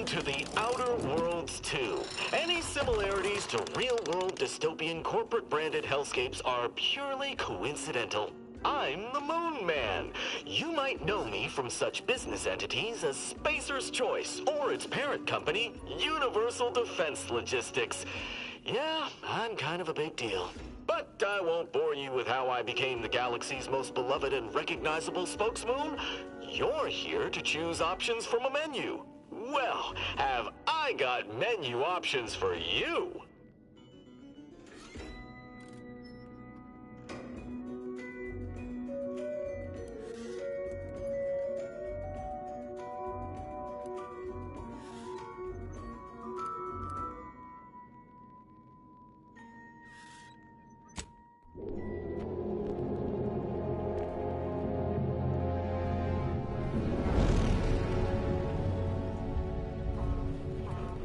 Welcome to the Outer Worlds 2. Any similarities to real-world dystopian corporate-branded hellscapes are purely coincidental. I'm the Moon Man. You might know me from such business entities as Spacer's Choice or its parent company, Universal Defense Logistics. Yeah, I'm kind of a big deal. But I won't bore you with how I became the galaxy's most beloved and recognizable spokesmoon. You're here to choose options from a menu. Well, have I got menu options for you?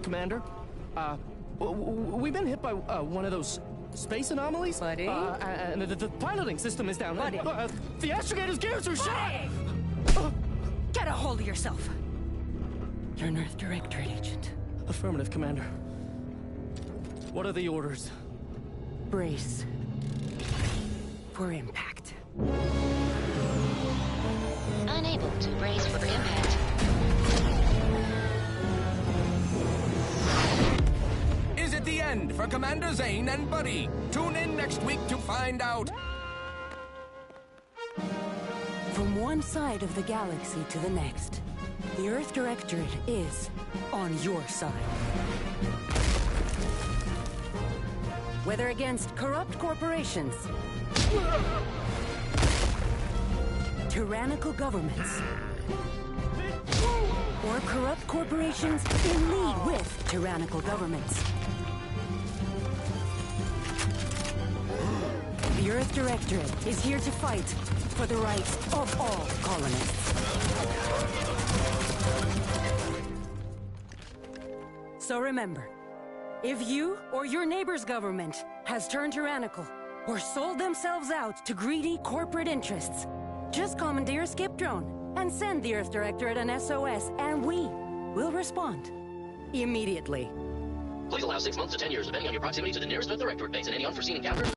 Commander, we've been hit by one of those space anomalies. Buddy? And the piloting system is down. Buddy? The astrogator's gears are shot! Get a hold of yourself. You're an Earth Directorate agent. Affirmative, Commander. What are the orders? Brace for impact. Unable to brace for impact. Is it the end for Commander Zane and Buddy? Tune in next week to find out. From one side of the galaxy to the next, the Earth Directorate is on your side. Whether against corrupt corporations, tyrannical governments, or corrupt corporations in league with tyrannical governments, the Earth Directorate is here to fight for the rights of all colonists. So remember, if you or your neighbor's government has turned tyrannical or sold themselves out to greedy corporate interests, just commandeer a skip drone and send the Earth Directorate an SOS, and we will respond immediately. Please allow 6 months to 10 years, depending on your proximity to the nearest Earth Directorate base and any unforeseen encounters.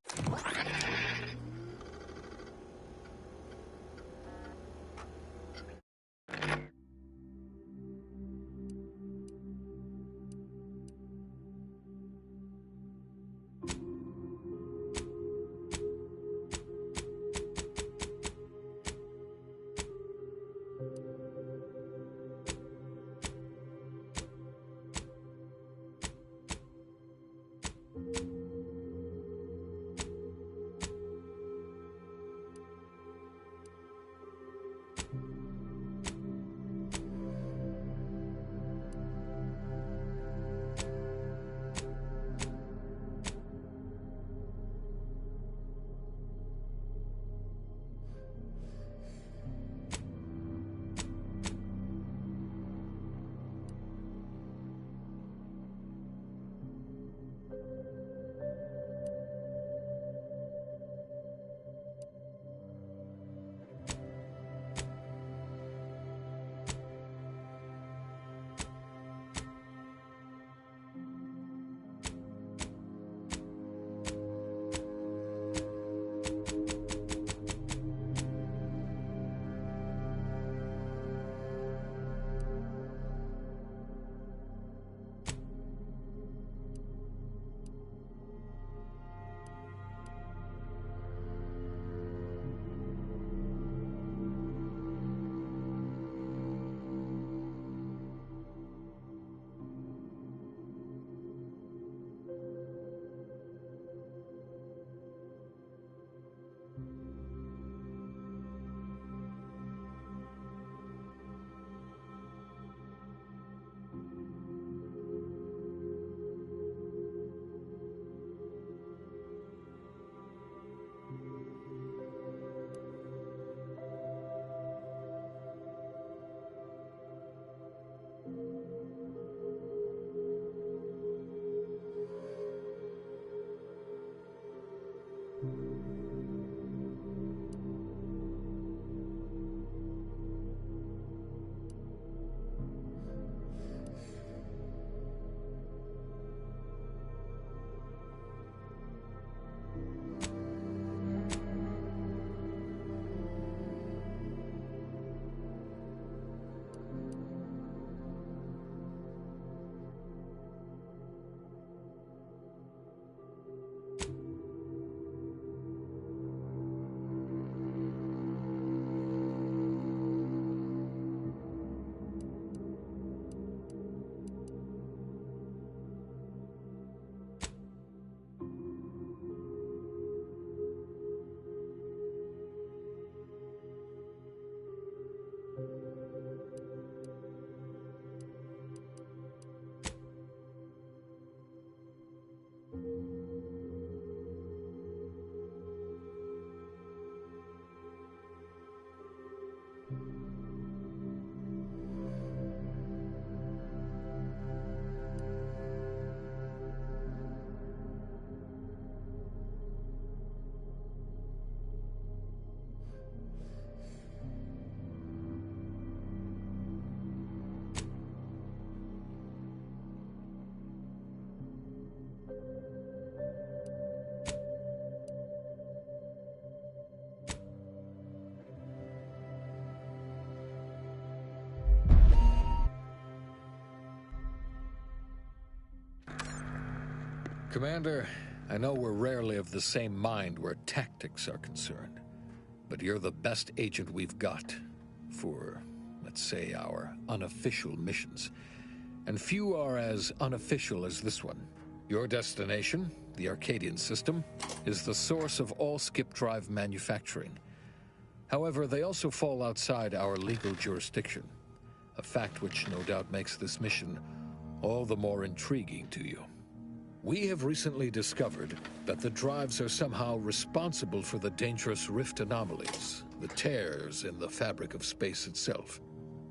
Commander, I know we're rarely of the same mind where tactics are concerned, but you're the best agent we've got for, let's say, our unofficial missions. And few are as unofficial as this one. Your destination, the Arcadian system, is the source of all skip drive manufacturing. However, they also fall outside our legal jurisdiction, a fact which no doubt makes this mission all the more intriguing to you. We have recently discovered that the drives are somehow responsible for the dangerous rift anomalies, the tears in the fabric of space itself.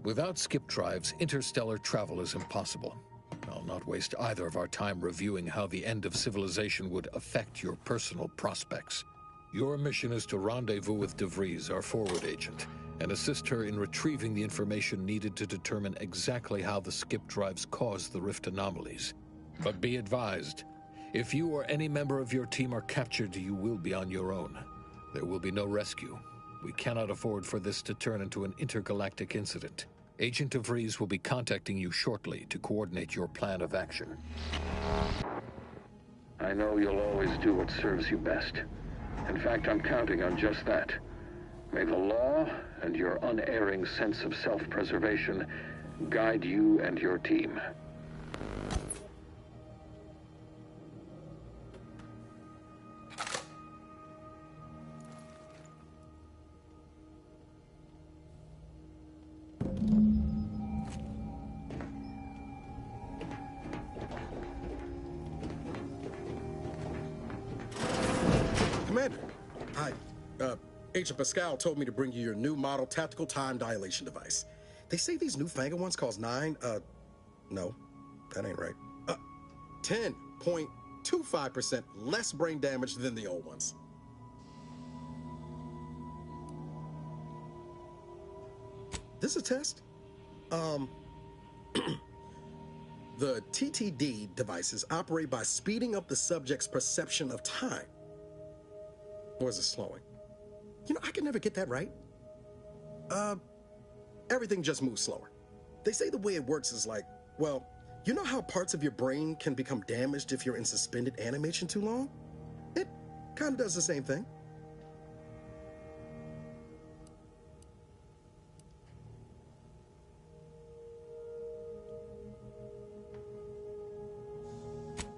Without skip drives, interstellar travel is impossible. I'll not waste either of our time reviewing how the end of civilization would affect your personal prospects. Your mission is to rendezvous with DeVries, our forward agent, and assist her in retrieving the information needed to determine exactly how the skip drives cause the rift anomalies. But be advised, if you or any member of your team are captured, you will be on your own. There will be no rescue. We cannot afford for this to turn into an intergalactic incident. Agent DeVries will be contacting you shortly to coordinate your plan of action. I know you'll always do what serves you best. In fact, I'm counting on just that. May the law and your unerring sense of self-preservation guide you and your team. Commander, Agent Pascal told me to bring you your new model tactical time dilation device. They say these newfangled ones cause no, that ain't right. 10.25% less brain damage than the old ones. This is a test. The TTD devices operate by speeding up the subject's perception of time. Or is it slowing? You know, I can never get that right. Everything just moves slower. They say the way it works is like, well, you know how parts of your brain can become damaged if you're in suspended animation too long? It kind of does the same thing.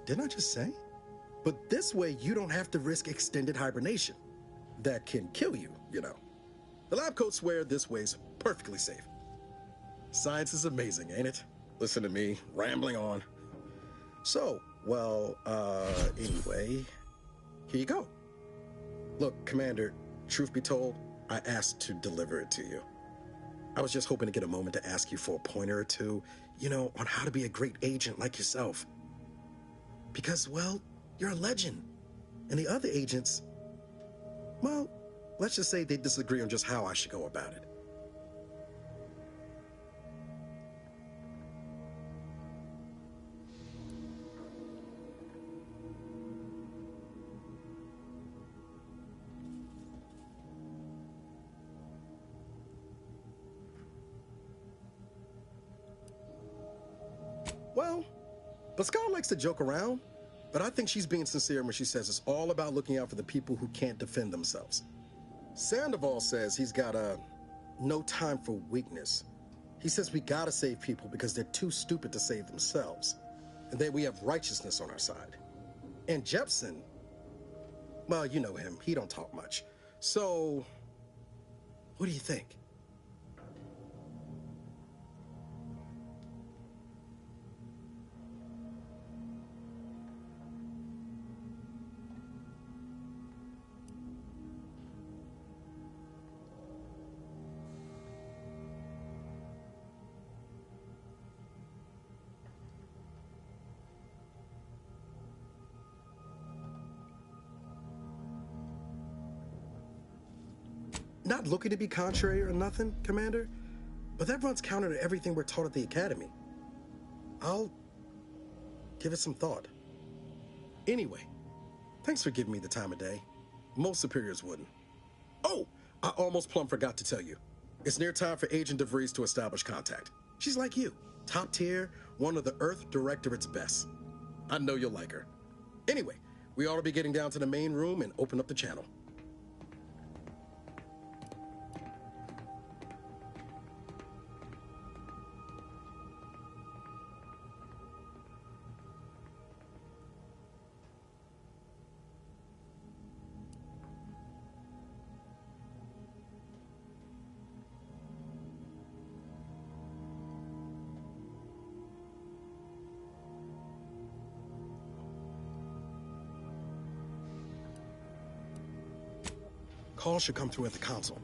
Didn't I just say? But this way, you don't have to risk extended hibernation. That can kill you, you know. The lab coats swear this way's perfectly safe. Science is amazing, ain't it? Listen to me, rambling on. So, well, anyway, here you go. Look, Commander, truth be told, I asked to deliver it to you. I was just hoping to get a moment to ask you for a pointer or two, you know, on how to be a great agent like yourself. Because, well, you're a legend. And the other agents, well, let's just say they disagree on just how I should go about it. Well, Pascal likes to joke around, but I think she's being sincere when she says it's all about looking out for the people who can't defend themselves. Sandoval says he's got no time for weakness. He says we gotta save people because they're too stupid to save themselves, and that we have righteousness on our side. And Jepson, well, you know him, he don't talk much. So, what do you think? Not looking to be contrary or nothing, Commander, but that runs counter to everything we're taught at the Academy. I'll give it some thought. Anyway, thanks for giving me the time of day. Most superiors wouldn't. Oh, I almost plumb forgot to tell you. It's near time for Agent DeVries to establish contact. She's like you, top tier, one of the Earth Directorate's best. I know you'll like her. Anyway, we ought to be getting down to the main room and open up the channel. Call should come through at the console.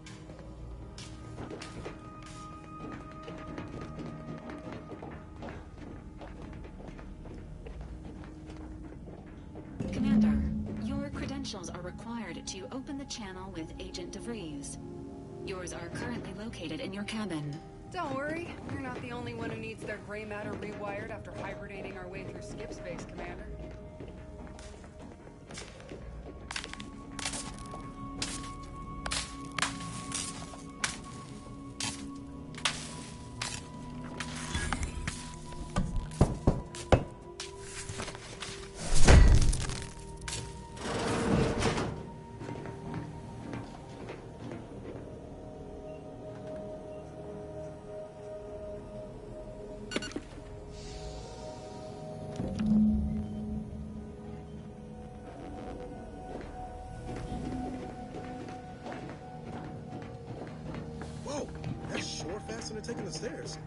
Commander, your credentials are required to open the channel with Agent DeVries. Yours are currently located in your cabin. Don't worry, you're not the only one who needs their gray matter rewired after hibernating our way through skip space, Commander. Taking the stairs.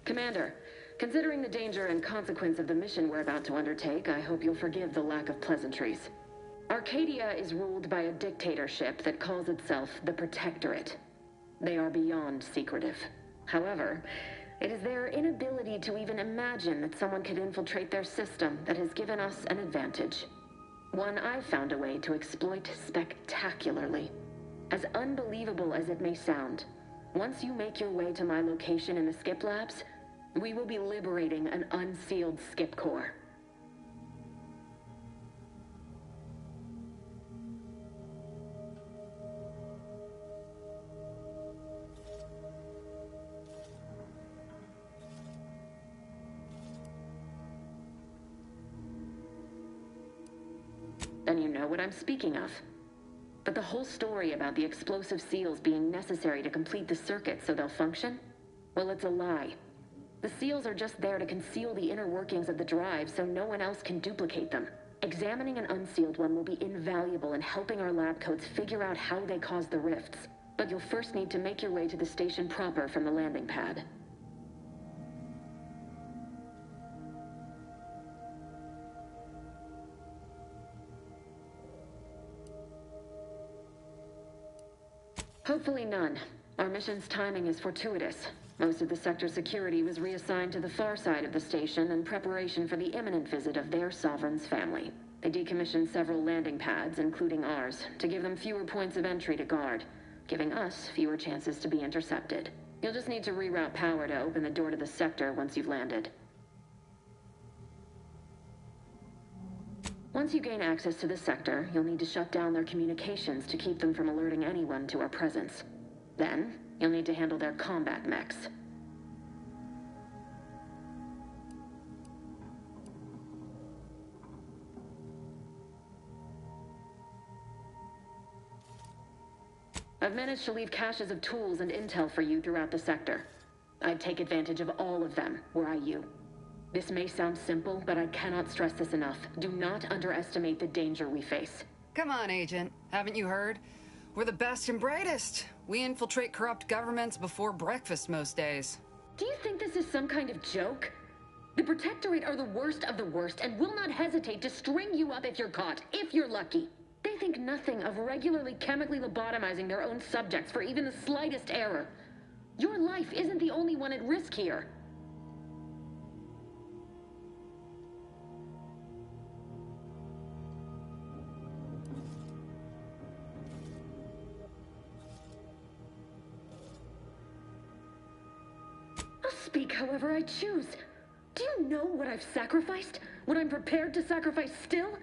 Commander, considering the danger and consequence of the mission we're about to undertake, I hope you'll forgive the lack of pleasantries. Arcadia is ruled by a dictatorship that calls itself the Protectorate. They are beyond secretive. However, it is their inability to even imagine that someone could infiltrate their system that has given us an advantage. One I've found a way to exploit spectacularly. As unbelievable as it may sound, once you make your way to my location in the Skip Labs, we will be liberating an unsealed Skip core. Then you know what I'm speaking of. But the whole story about the explosive seals being necessary to complete the circuit so they'll function? Well, it's a lie. The seals are just there to conceal the inner workings of the drive so no one else can duplicate them. Examining an unsealed one will be invaluable in helping our lab coats figure out how they cause the rifts. But you'll first need to make your way to the station proper from the landing pad. Hopefully none. Our mission's timing is fortuitous. Most of the sector's security was reassigned to the far side of the station in preparation for the imminent visit of their sovereign's family. They decommissioned several landing pads, including ours, to give them fewer points of entry to guard, giving us fewer chances to be intercepted. You'll just need to reroute power to open the door to the sector once you've landed. Once you gain access to the sector, you'll need to shut down their communications to keep them from alerting anyone to our presence. Then, you'll need to handle their combat mechs. I've managed to leave caches of tools and intel for you throughout the sector. I'd take advantage of all of them, were I you. This may sound simple, but I cannot stress this enough. Do not underestimate the danger we face. Come on, Agent. Haven't you heard? We're the best and brightest. We infiltrate corrupt governments before breakfast most days. Do you think this is some kind of joke? The Protectorate are the worst of the worst and will not hesitate to string you up if you're caught, if you're lucky. They think nothing of regularly chemically lobotomizing their own subjects for even the slightest error. Your life isn't the only one at risk here. I'll speak however I choose. Do you know what I've sacrificed? What I'm prepared to sacrifice still?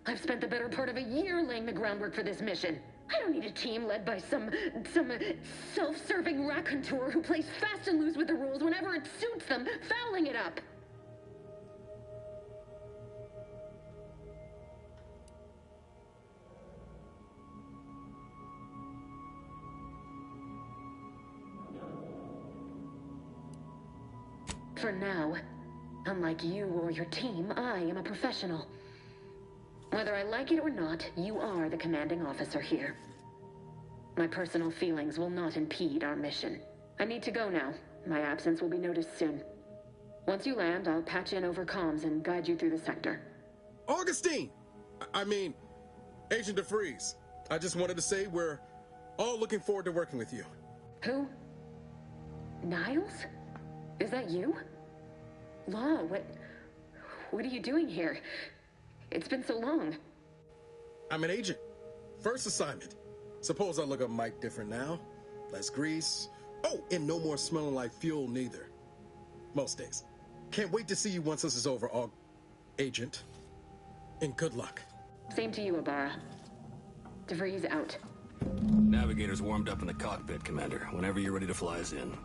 I've spent the better part of a year laying the groundwork for this mission. I don't need a team led by some self-serving raconteur who plays fast and loose with the rules whenever it suits them, fouling it up. For now, unlike you or your team, I am a professional. Whether I like it or not, you are the commanding officer here. My personal feelings will not impede our mission. I need to go now. My absence will be noticed soon. Once you land, I'll patch in over comms and guide you through the sector. Augustine! I mean, Agent DeFreeze. I just wanted to say we're all looking forward to working with you. Who? Niles? Is that you? Law, what are you doing here? It's been so long. I'm an agent. First assignment. Suppose I look a mite different now. Less grease. Oh, and no more smelling like fuel neither. Most days. Can't wait to see you once this is over, Agent. And good luck. Same to you, Ibarra. DeVries out. Navigator's warmed up in the cockpit, Commander. Whenever you're ready to fly us in.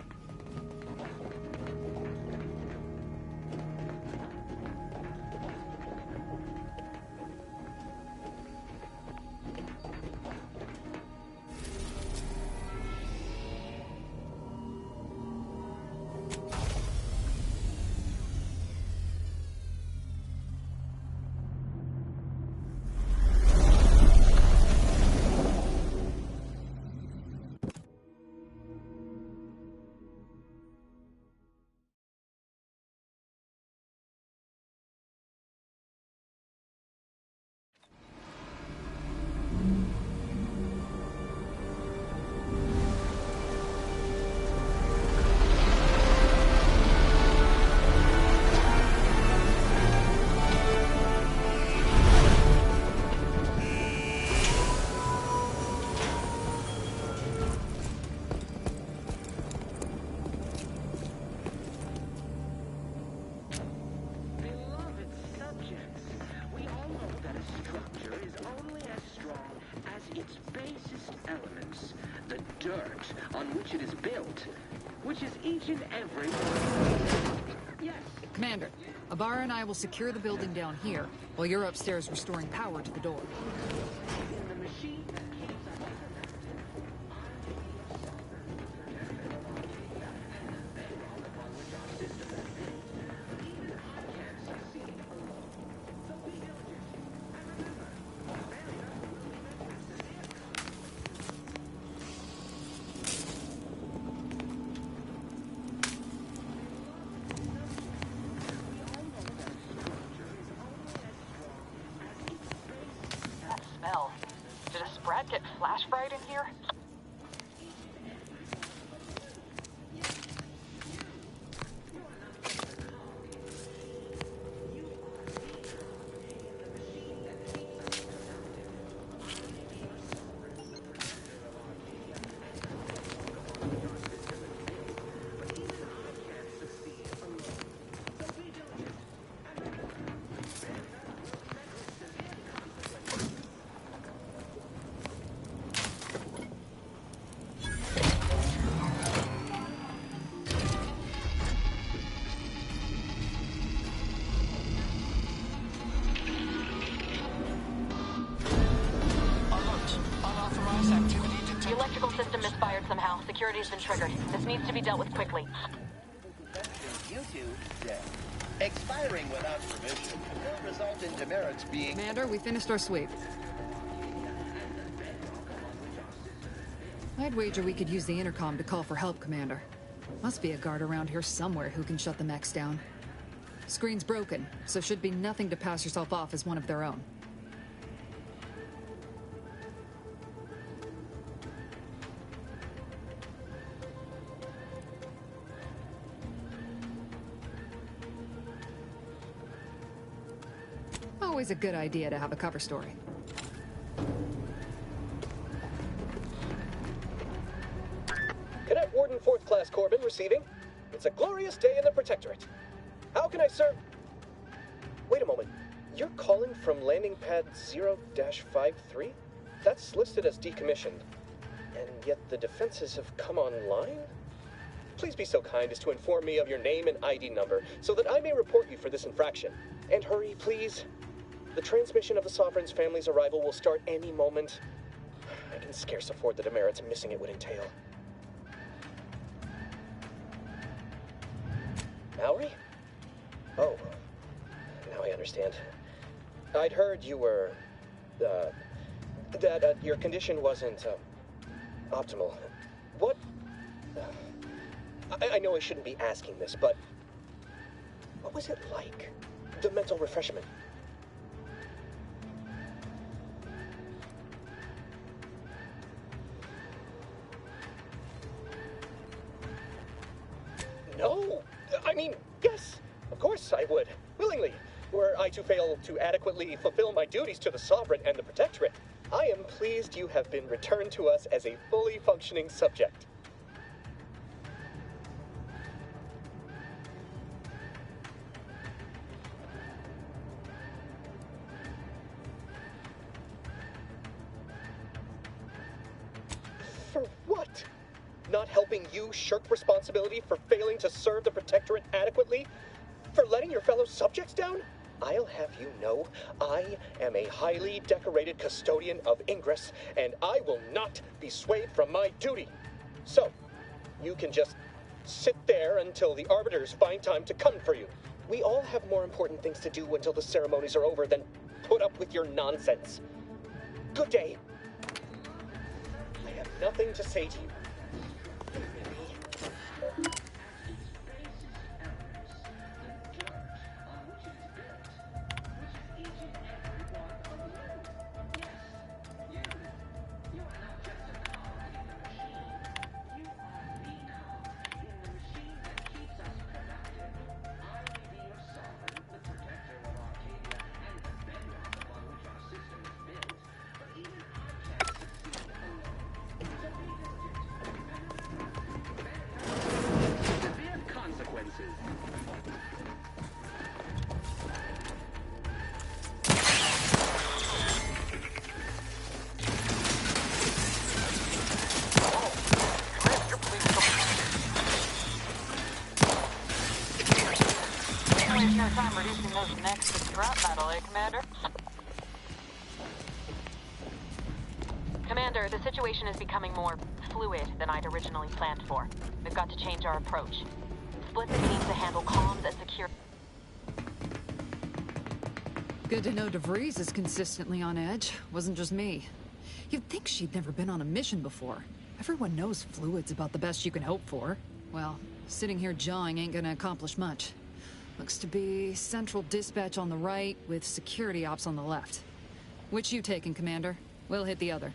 Commander, Ibarra and I will secure the building down here, while you're upstairs restoring power to the door. Brad get flash fried in here? The electrical system misfired somehow. Security's been triggered. This needs to be dealt with quickly. Expiring without permission will result in demerits being... Commander, we finished our sweep. I'd wager we could use the intercom to call for help, Commander. Must be a guard around here somewhere who can shut the mechs down. Screen's broken, so should be nothing to pass yourself off as one of their own. Always a good idea to have a cover story. Cadet Warden 4th Class Corbin receiving. It's a glorious day in the Protectorate. How can I serve? Wait a moment. You're calling from landing pad 0-53? That's listed as decommissioned. And yet the defenses have come online? Please be so kind as to inform me of your name and ID number so that I may report you for this infraction. And hurry, please. The transmission of the Sovereign's family's arrival will start any moment. I can scarce afford the demerits missing it would entail. Mallory? Oh, now I understand. I'd heard you were, that your condition wasn't, optimal. What? I know I shouldn't be asking this, but what was it like? The mental refreshment? No! I mean, yes! Of course I would. Willingly. Were I to fail to adequately fulfill my duties to the Sovereign and the Protectorate, I am pleased you have been returned to us as a fully functioning subject. For what? Not helping you shirk responsibility for failing to serve the Protectorate adequately? For letting your fellow subjects down? I'll have you know, I am a highly decorated custodian of Ingress, and I will not be swayed from my duty. So, you can just sit there until the Arbiters find time to come for you. We all have more important things to do until the ceremonies are over than put up with your nonsense. Good day. I have nothing to say to you. No time reducing those necks to scrap metal, eh, Commander? Commander, the situation is becoming more fluid than I'd originally planned for. We've got to change our approach. Split the team to handle comms and secure... Good to know DeVries is consistently on edge. Wasn't just me. You'd think she'd never been on a mission before. Everyone knows fluid's about the best you can hope for. Well, sitting here jawing ain't gonna accomplish much. Looks to be central dispatch on the right with security ops on the left. Which you taking, Commander? We'll hit the other.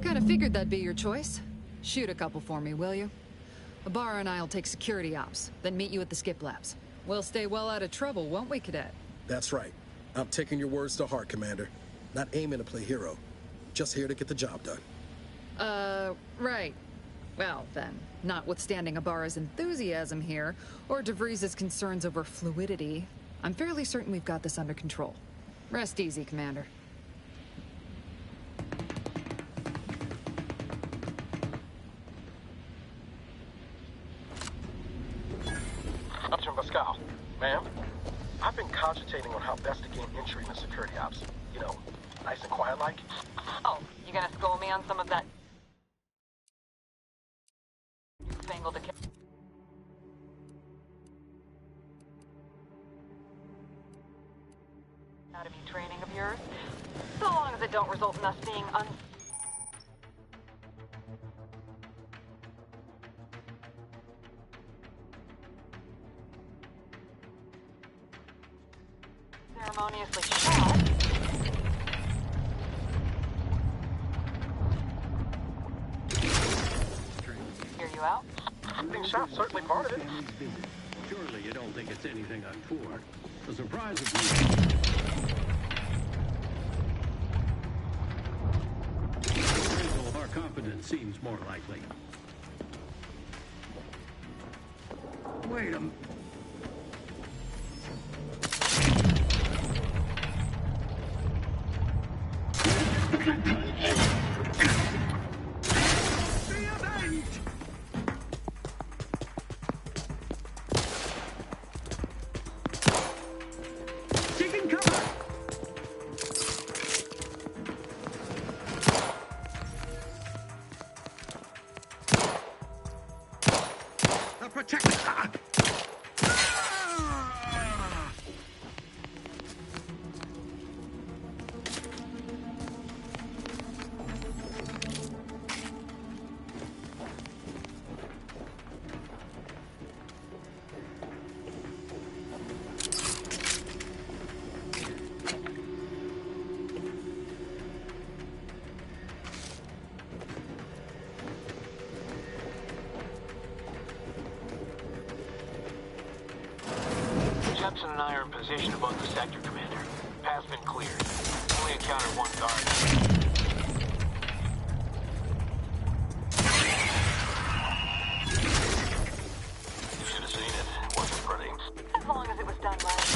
Kinda figured that'd be your choice. Shoot a couple for me, will you? Ibarra and I'll take security ops, then meet you at the skip labs. We'll stay well out of trouble, won't we, Cadet? That's right. I'm taking your words to heart, Commander. Not aiming to play hero. Just here to get the job done. Right. Well, then, notwithstanding Ibarra's enthusiasm here, or DeVries' concerns over fluidity, I'm fairly certain we've got this under control. Rest easy, Commander. Pascal, ma'am, I've been cogitating on how best to gain entry into security ops. You know, nice and quiet like. Oh, you gonna school me on some of that... spangled academy training of yours? So long as it don't result in us being ceremoniously shot. Hear you out? Being shot, certainly part of it. you don't think it's anything untoward. The surprise of me. Appraisal of our competence seems more likely. Wait a minute. Taking cover! The protector! Jepson and I are in position above the sector, Commander. Path's been cleared. Only encountered one guard. You should have seen it. It wasn't pretty. As long as it was done right.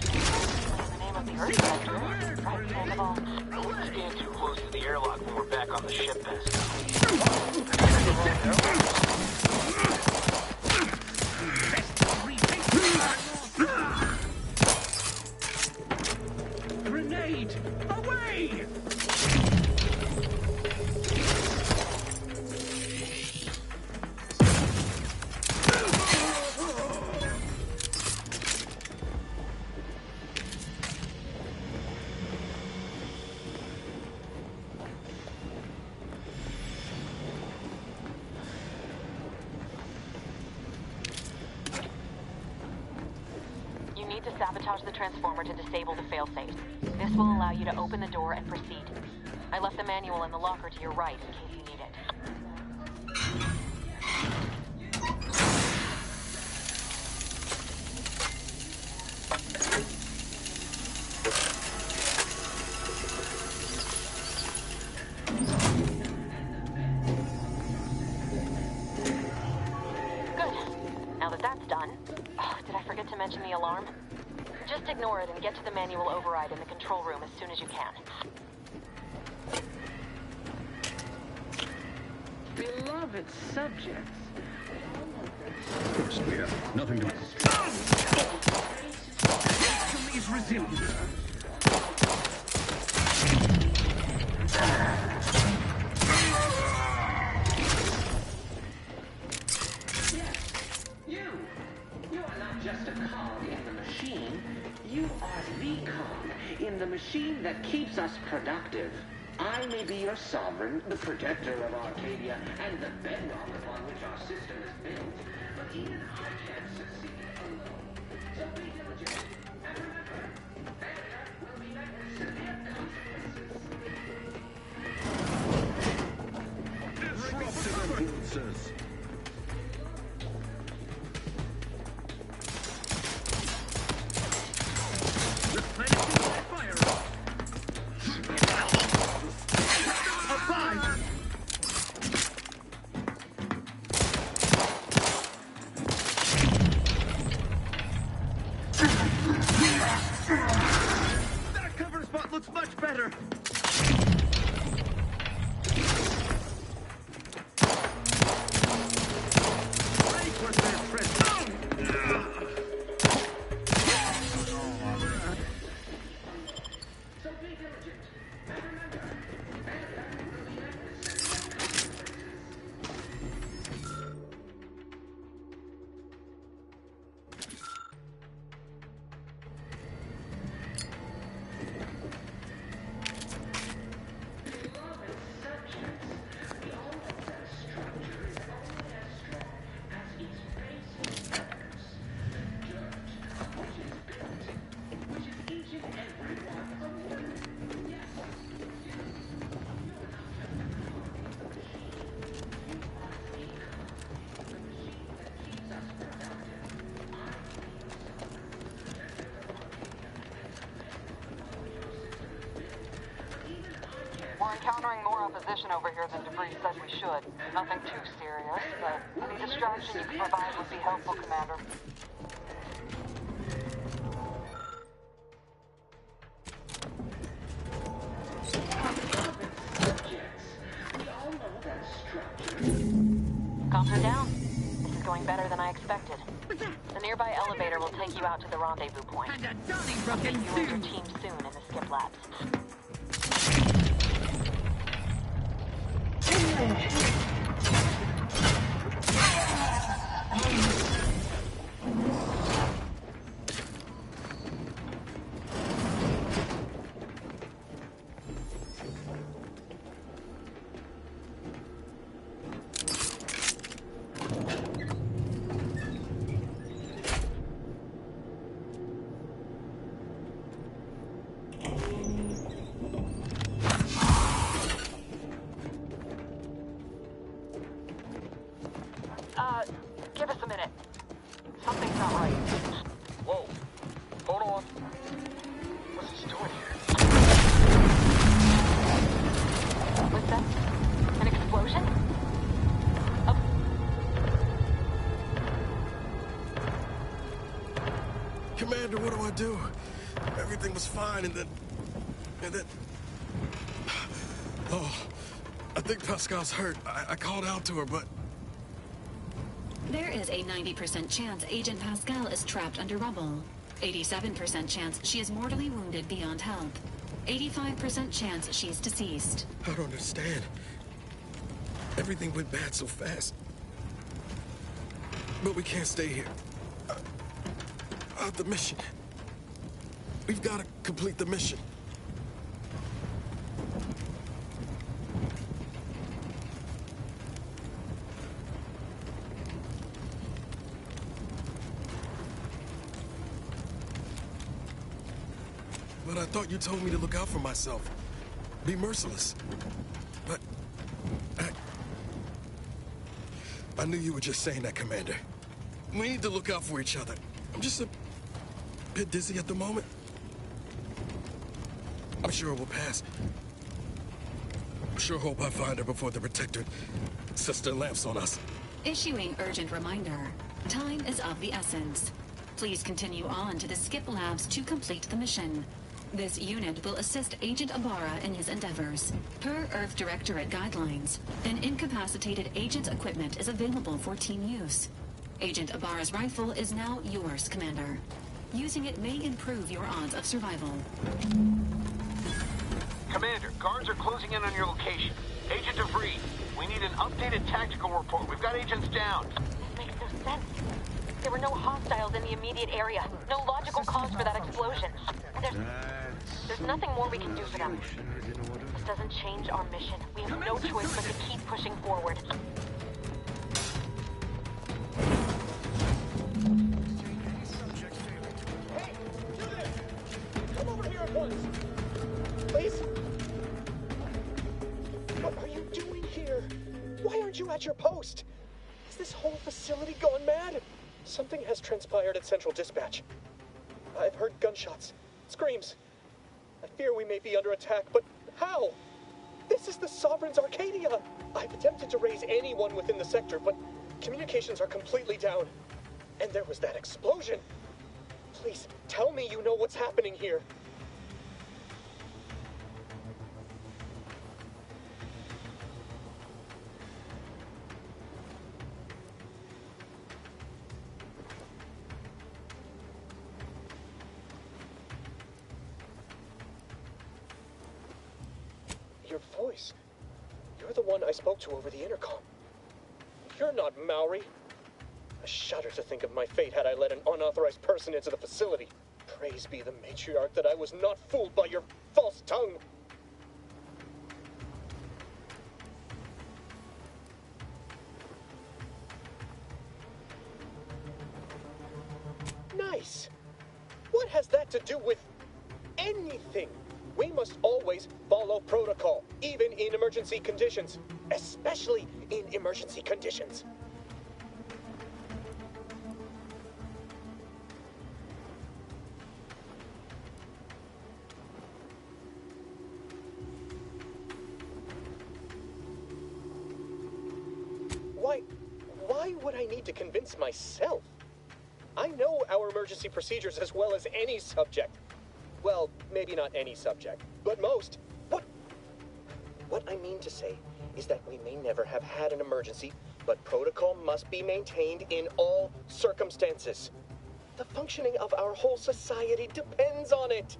In the name of the Earth Sector, right hand of all. Don't stand too close to the airlock when we're back on the ship best. Grenade! Away! You need to sabotage the transformer to disable the failsafe. This will allow you to open the door and proceed. I left the manual in the locker to your right in case you need it. Good. Now that that's done... Oh, did I forget to mention the alarm? Just ignore it and get to the manual override in the control room as soon as you can. Beloved subjects. Of course, we have nothing to... Please resume. You are not just a cog in the machine. You are the cog in the machine that keeps us productive. I may be your sovereign, the protector of Arcadia, and the bedrock upon which our system is built. But even I can't succeed alone. So be diligent. And remember, failure will be met with severe consequences. Disruptive influences. That cover spot looks much better. Ready for this, Fred. So be diligent. And remember, failure will be met with severe consequences. We're encountering more opposition over here than DeVries said we should. Nothing too serious, but any distraction you can provide would be helpful, Commander. Comms are down. This is going better than I expected. The nearby elevator will take you out to the rendezvous point. I'll see you and your team soon in the skip labs. Give us a minute. Something's not right. Whoa. Hold on. What's this doing here? What's that? An explosion? Oh. Commander, what do I do? Everything was fine, and then... Oh, I think Pascal's hurt. I called out to her, but... There is a 90% chance Agent Pascal is trapped under rubble. 87% chance she is mortally wounded beyond help. 85% chance she's deceased. I don't understand. Everything went bad so fast. But we can't stay here. The mission. We've got to complete the mission. But I thought you told me to look out for myself. Be merciless. But... I knew you were just saying that, Commander. We need to look out for each other. I'm just a bit dizzy at the moment. I'm sure it will pass. I sure hope I find her before the Protector sets their lamps on us. Issuing urgent reminder. Time is of the essence. Please continue on to the skip labs to complete the mission. This unit will assist Agent Ibarra in his endeavors. Per Earth Directorate guidelines, an incapacitated agent's equipment is available for team use. Agent Ibarra's rifle is now yours, Commander. Using it may improve your odds of survival. Commander, guards are closing in on your location. Agent DeVries, we need an updated tactical report. We've got agents down. This makes no sense. There were no hostiles in the immediate area. No logical cause for that explosion. There's nothing more we can do for them. This doesn't change our mission. We have no choice but to keep pushing forward. Hey, you there! Come over here at once! Please? What are you doing here? Why aren't you at your post? Is this whole facility gone mad? Something has transpired at Central Dispatch. I've heard gunshots, screams. I fear we may be under attack, but how? This is the Sovereign's Arcadia! I've attempted to raise anyone within the sector, but communications are completely down. And there was that explosion! Please, tell me you know what's happening here. Your voice. You're the one I spoke to over the intercom. You're not Maori. I shudder to think of my fate had I let an unauthorized person into the facility. Praise be the matriarch that I was not fooled by your false tongue. Nice. What has that to do with anything? We must always follow protocol, even in emergency conditions. Especially in emergency conditions. Why would I need to convince myself? I know our emergency procedures as well as any subject. Well, maybe not any subject, but most. What I mean to say is that we may never have had an emergency, but protocol must be maintained in all circumstances. The functioning of our whole society depends on it.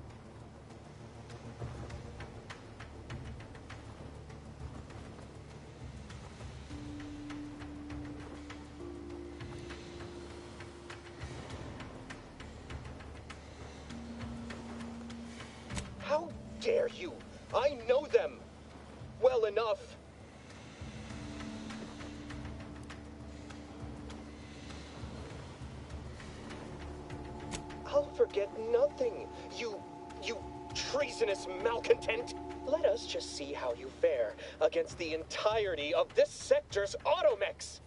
How dare you? I know them well enough. I'll forget nothing, you treasonous malcontent. Let us just see how you fare against the entirety of this sector's automechs.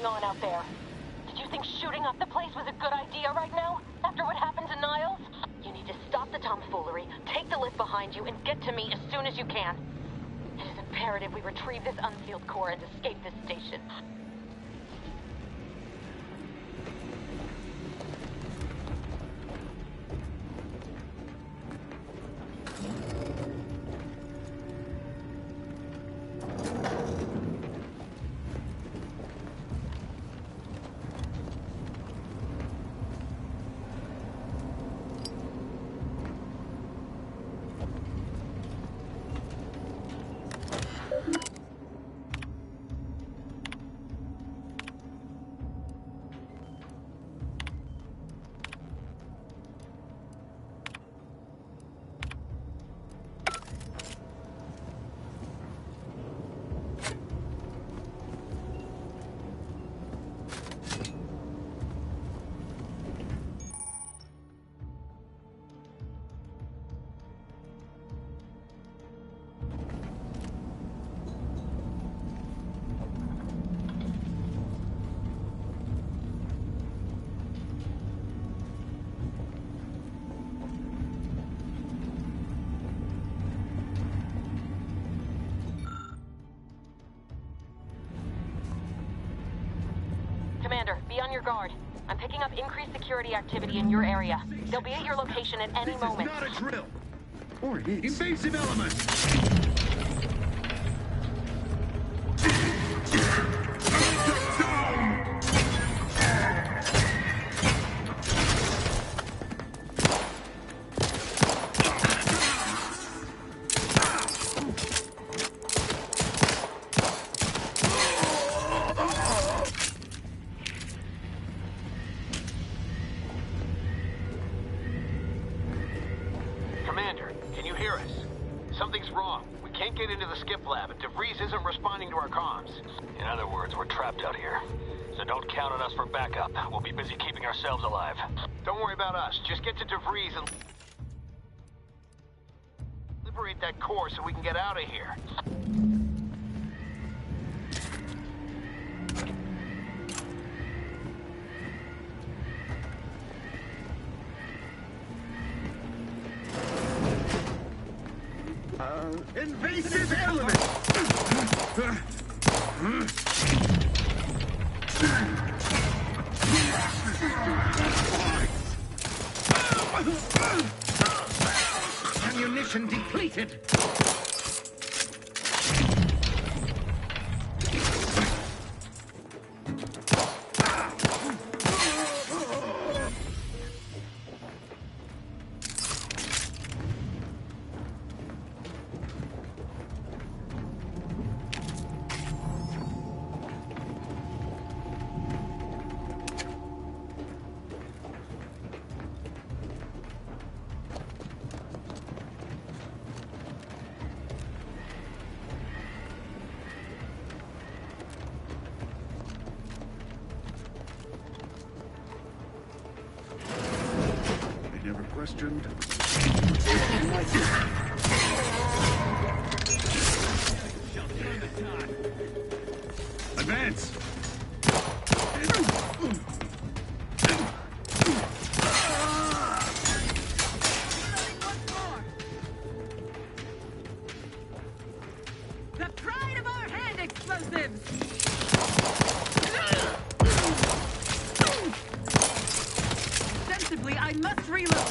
On out there. Did you think shooting up the place was a good idea right now? After what happened to Niles? You need to stop the tomfoolery, take the lift behind you, and get to me as soon as you can. It is imperative we retrieve this unsealed core and escape this station. Commander, be on your guard. I'm picking up increased security activity in your area. They'll be at your location at any moment. This is not a drill! Or it is. Invasive elements! Commander, can you hear us? Something's wrong. We can't get into the skip lab, and DeVries isn't responding to our comms. In other words, we're trapped out here. So don't count on us for backup. We'll be busy keeping ourselves alive. Don't worry about us. Just get to DeVries and liberate that core so we can get out of here. Invasive elements! Ammunition depleted. Questioned. Advance! The pride of our hand explosives! Sensibly, I must reload.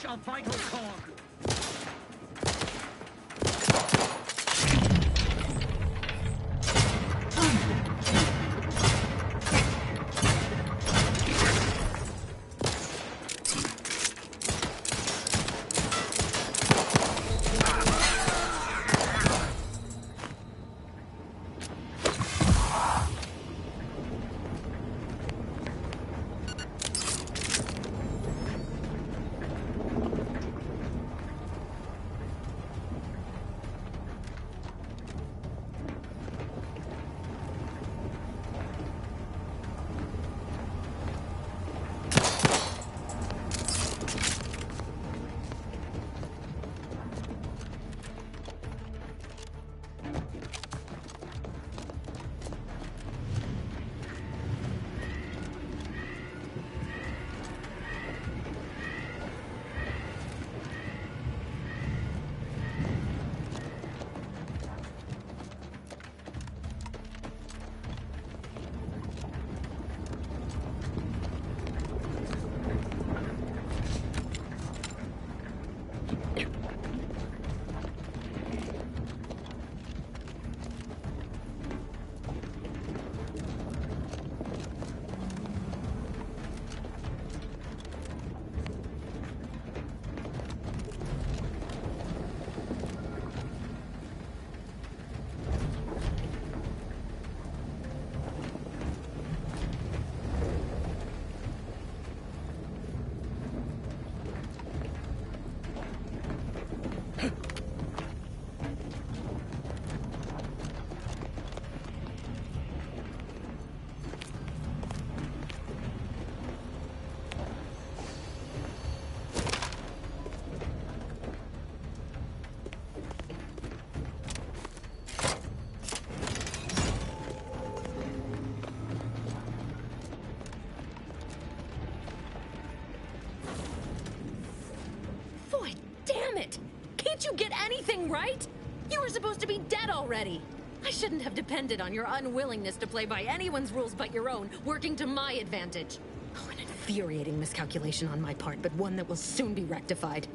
A vital cog. Can't you get anything right? You were supposed to be dead already. I shouldn't have depended on your unwillingness to play by anyone's rules but your own, working to my advantage. Oh, an infuriating miscalculation on my part, but one that will soon be rectified.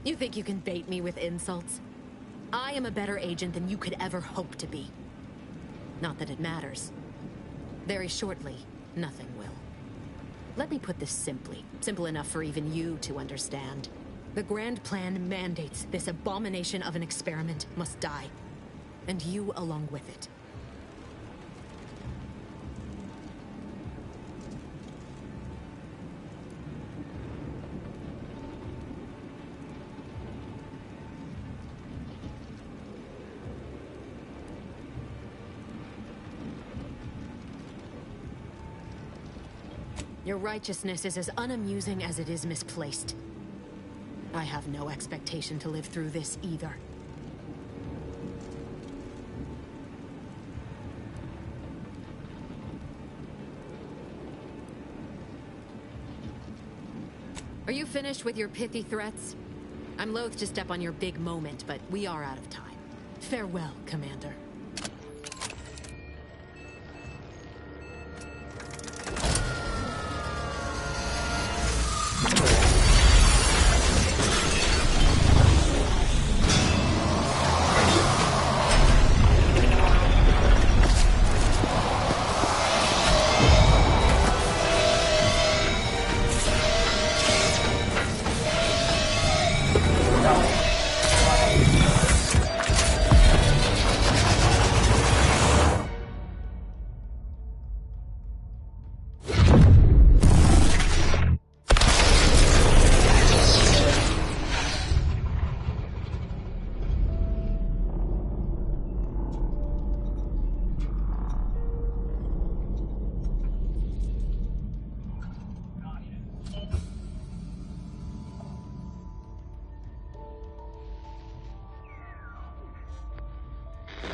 You think you can bait me with insults? I am a better agent than you could ever hope to be. Not that it matters. Very shortly, nothing will. Let me put this simply. Simple enough for even you to understand. The grand plan mandates this abomination of an experiment must die. And you along with it. Your righteousness is as unamusing as it is misplaced. I have no expectation to live through this either. Are you finished with your pithy threats? I'm loath to step on your big moment, but we are out of time. Farewell, Commander.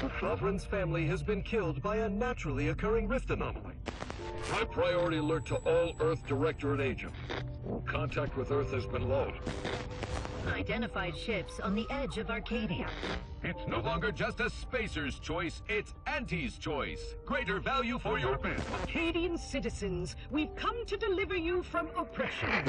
The Sovereign's family has been killed by a naturally occurring rift anomaly. High priority alert to all Earth Directorate agents. Contact with Earth has been low. Identified ships on the edge of Arcadia. It's no longer just a spacer's choice, it's Auntie's choice. Greater value for your men. Arcadian citizens, we've come to deliver you from oppression.